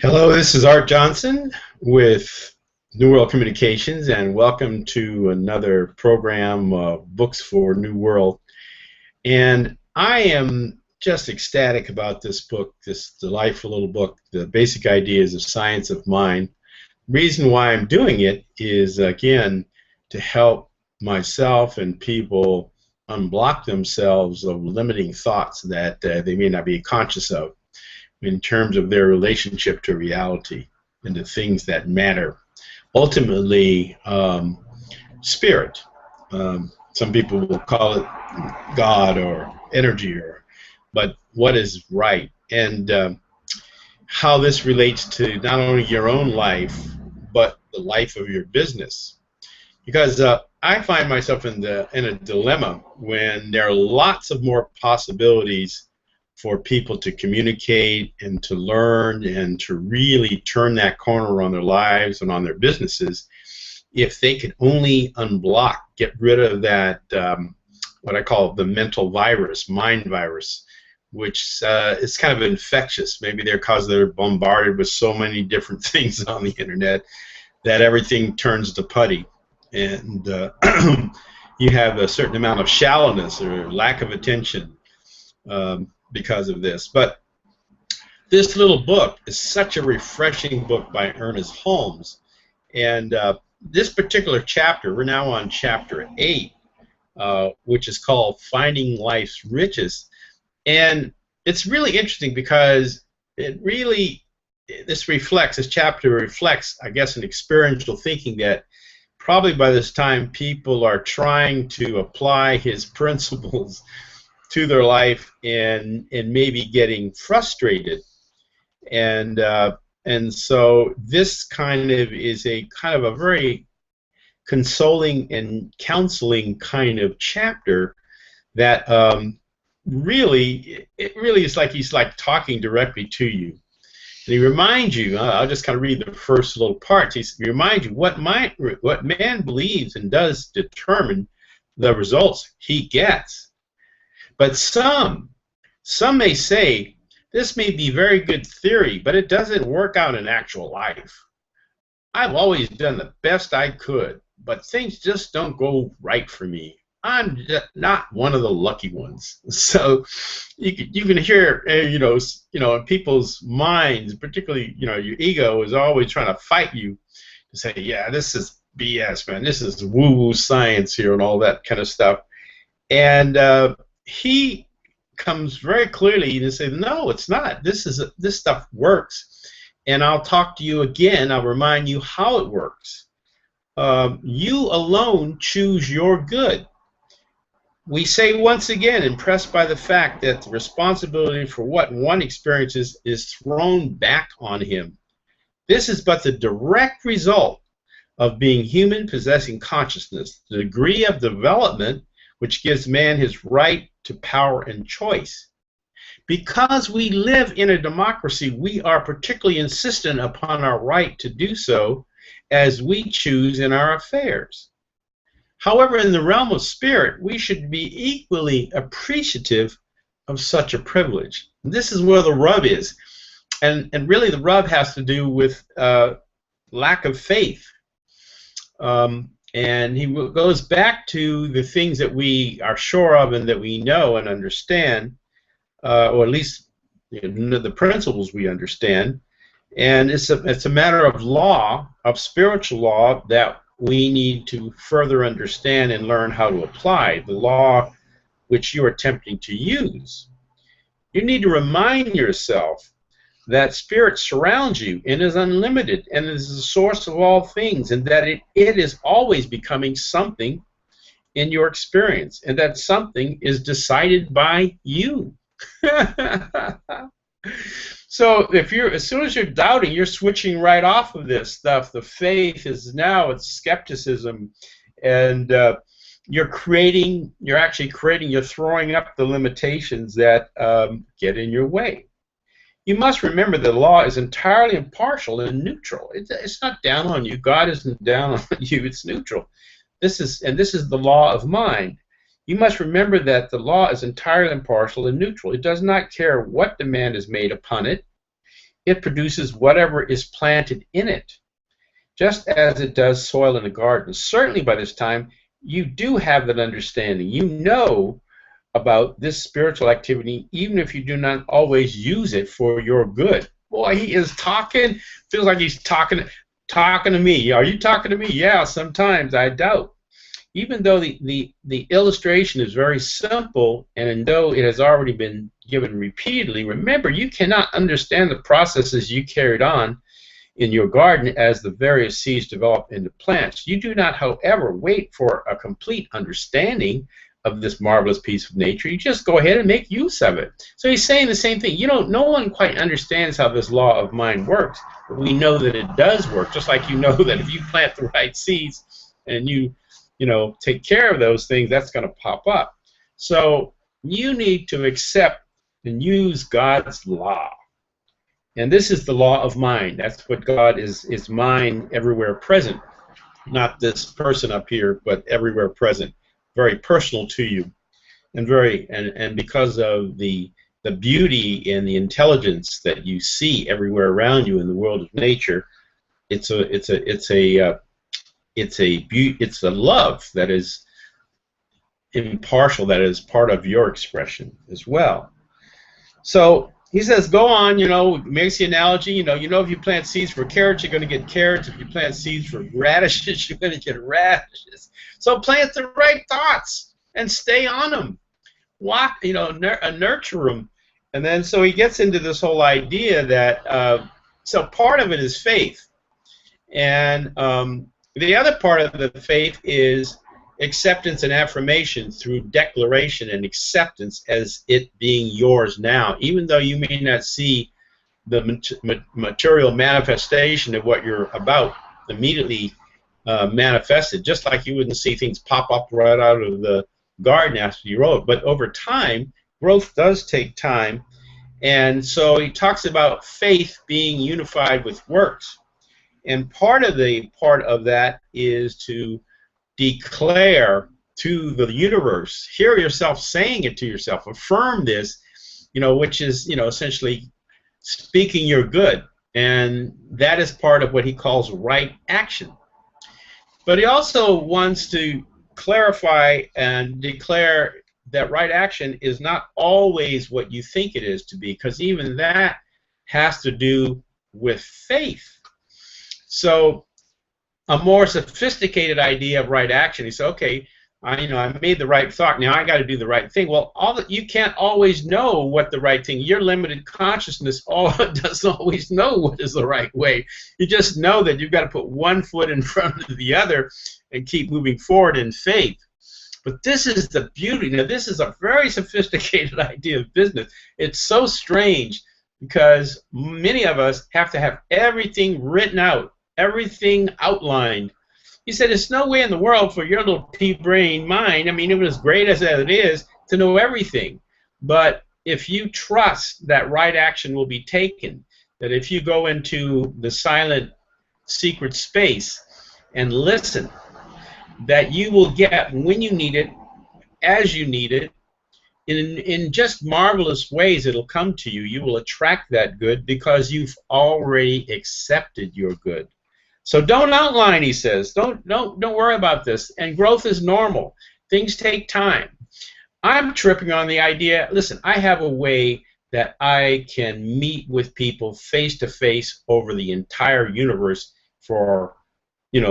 Hello, this is Art Johnson with New World Communications, and welcome to another program, Books for New World. And I am just ecstatic about this book, this delightful little book, The Basic Ideas of Science of Mind. Reason why I'm doing it is, again, to help myself and people unblock themselves of limiting thoughts that they may not be conscious of in terms of their relationship to reality and the things that matter. Ultimately, spirit. Some people will call it God or energy, but what is right, and how this relates to not only your own life, but the life of your business. Because I find myself in a dilemma when there are lots of more possibilities for people to communicate and to learn and to really turn that corner on their lives and on their businesses, if they could only unblock, get rid of that, what I call the mental virus, mind virus, which is kind of infectious. Maybe they're because they're bombarded with so many different things on the internet that everything turns to putty. And you have a certain amount of shallowness or lack of attention because of this. But this little book is such a refreshing book by Ernest Holmes. And this particular chapter, we're now on chapter 8, which is called Finding Life's Riches. And it's really interesting because this chapter reflects, I guess, an experiential thinking that probably by this time people are trying to apply his principles to their life and maybe getting frustrated, and so this kind of is a very consoling and counseling kind of chapter that really is like he's like talking directly to you. And he reminds you, I'll just kind of read the first little parts. He reminds you what man believes and does determine the results he gets. But some may say, this may be very good theory, but it doesn't work out in actual life. I've always done the best I could, but things just don't go right for me. I'm not one of the lucky ones. So you can hear, in people's minds, particularly, your ego is always trying to fight you to say, yeah, this is BS, man. This is woo-woo science here and all that kind of stuff. And he comes very clearly to say, no, it's not. This stuff works, and I'll talk to you again. I'll remind you how it works. You alone choose your good. We say once again, impressed by the fact that the responsibility for what one experiences is thrown back on him. This is but the direct result of being human, possessing consciousness, the degree of development which gives man his right to power and choice. Because we live in a democracy, we are particularly insistent upon our right to do so as we choose in our affairs. However, in the realm of spirit, we should be equally appreciative of such a privilege. And this is where the rub is. And really the rub has to do with lack of faith. And he goes back to the things that we are sure of and that we know and understand, or at least the principles we understand. And it's a matter of law, of spiritual law, that we need to further understand and learn how to apply, the law which you are attempting to use. You need to remind yourself that spirit surrounds you and is unlimited and is the source of all things, and that it is always becoming something in your experience, and that something is decided by you. So as soon as you're doubting, you're switching right off of this stuff. The faith is now, it's skepticism, and you're throwing up the limitations that get in your way. You must remember the law is entirely impartial and neutral. It's not down on you. God isn't down on you. It's neutral. This is the law of mind. You must remember that the law is entirely impartial and neutral. It does not care what demand is made upon it. it produces whatever is planted in it, just as it does soil in a garden. Certainly by this time, you do have that understanding. You know about this spiritual activity, even if you do not always use it for your good. Boy, he is talking, feels like he's talking to me. Are you talking to me? Yeah, sometimes, I doubt. Even though the illustration is very simple, and though it has already been given repeatedly, remember, you cannot understand the processes you carried on in your garden as the various seeds develop into plants. You do not, however, wait for a complete understanding of this marvelous piece of nature. You just go ahead and make use of it. So he's saying the same thing. No one quite understands how this law of mind works, but we know that it does work. Just like you know that if you plant the right seeds and you take care of those things, that's going to pop up. So you need to accept and use God's law. And this is the law of mind. That's what God is mind everywhere present. Not this person up here, but everywhere present. Very personal to you. And because of the beauty and the intelligence that you see everywhere around you in the world of nature, it's a love that is impartial, that is part of your expression as well. So he says, go on, makes the analogy, if you plant seeds for carrots, you're going to get carrots. If you plant seeds for radishes, you're going to get radishes. So plant the right thoughts and stay on them. Nurture them. And then so he gets into this whole idea that, so part of it is faith. And the other part of the faith is acceptance and affirmation through declaration and acceptance as it being yours now, even though you may not see the material manifestation of what you're about immediately manifested, just like you wouldn't see things pop up right out of the garden after you row it. But over time, growth does take time, and so he talks about faith being unified with works. And part of that is to declare to the universe, hear yourself saying it to yourself, affirm this, which is, essentially speaking your good. And that is part of what he calls right action. But he also wants to clarify and declare that right action is not always what you think it is to be, because even that has to do with faith. So a more sophisticated idea of right action, he said, okay, I made the right thought, now I got to do the right thing. Well, you can't always know what the right thing. Your limited consciousness doesn't always know what is the right way. You just know that you've got to put one foot in front of the other and keep moving forward in faith. But this is the beauty. Now, this is a very sophisticated idea of business. It's so strange because many of us have to have everything written out, everything outlined. He said, there's no way in the world for your little pea-brain mind, even as great as it is, to know everything. But if you trust that right action will be taken, that if you go into the silent, secret space and listen, that you will get when you need it, as you need it, in just marvelous ways it'll come to you. You will attract that good because you've already accepted your good. So don't outline, he says. Don't worry about this. And growth is normal. Things take time. I'm tripping on the idea. Listen, I have a way that I can meet with people face to face over the entire universe for,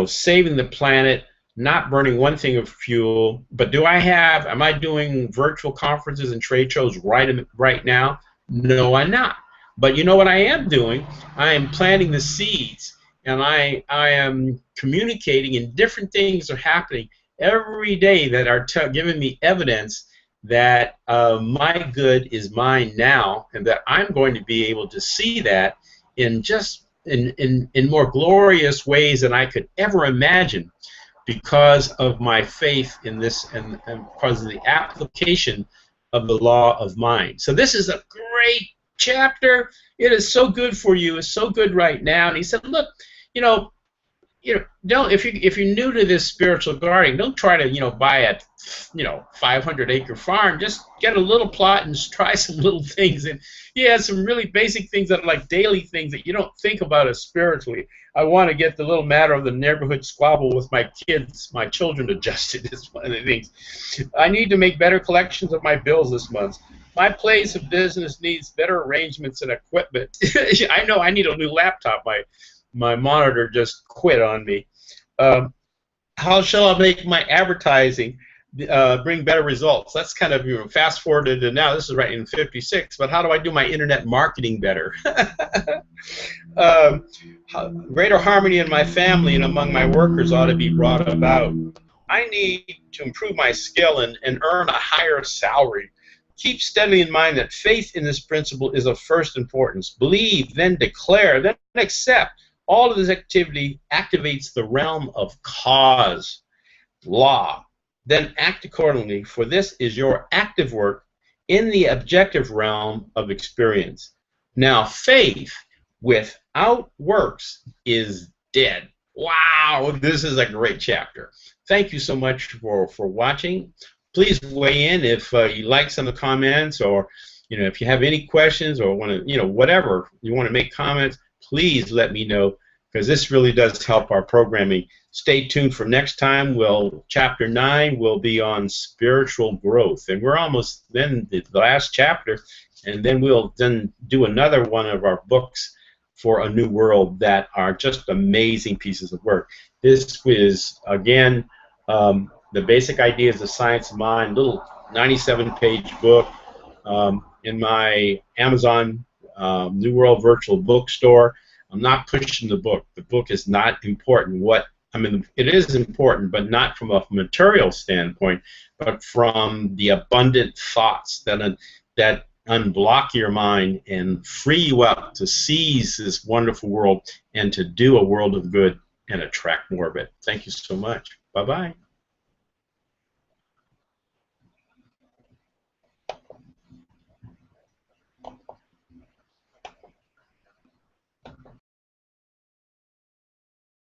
saving the planet, not burning one thing of fuel. But am I doing virtual conferences and trade shows right now? No, I'm not. But you know what I am doing? I am planting the seeds. And I am communicating, and different things are happening every day that are giving me evidence that my good is mine now, and that I'm going to be able to see that in more glorious ways than I could ever imagine, because of my faith in this and because of the application of the law of mind. So this is a great chapter. It is so good for you. It's so good right now. And he said, look, don't, if you're new to this spiritual gardening, don't try to buy a 500-acre farm. Just get a little plot and try some little things, and yeah, some really basic things that are like daily things that you don't think about as spiritually. I want to get the little matter of the neighborhood squabble with my children adjusted is one of the things. I need to make better collections of my bills this month. My place of business needs better arrangements and equipment. I know I need a new laptop. My monitor just quit on me. Um, how shall I make my advertising bring better results? That's kind of fast forwarded to now. This is right in '56. But how do I do my internet marketing better? um, Greater harmony in my family and among my workers ought to be brought about. I need to improve my skill and earn a higher salary. Keep steadily in mind that faith in this principle is of first importance. Believe, then declare, then accept. All of this activity activates the realm of cause, law. Then act accordingly, for this is your active work in the objective realm of experience. Now, faith without works is dead. Wow, this is a great chapter. Thank you so much for watching. Please weigh in if you like some of the comments, or if you have any questions or want to whatever you want to make comments. Please let me know, because this really does help our programming. Stay tuned for next time. Chapter 9 will be on spiritual growth, and we're almost then the last chapter, and then we'll do another one of our books for a new world that are just amazing pieces of work. This is again the basic ideas of science of mind, little 97-page book in my Amazon New World Virtual Bookstore. I'm not pushing the book. The book is not important. It is important, but not from a material standpoint, but from the abundant thoughts that unblock your mind and free you up to seize this wonderful world and to do a world of good and attract more of it. Thank you so much. Bye-bye.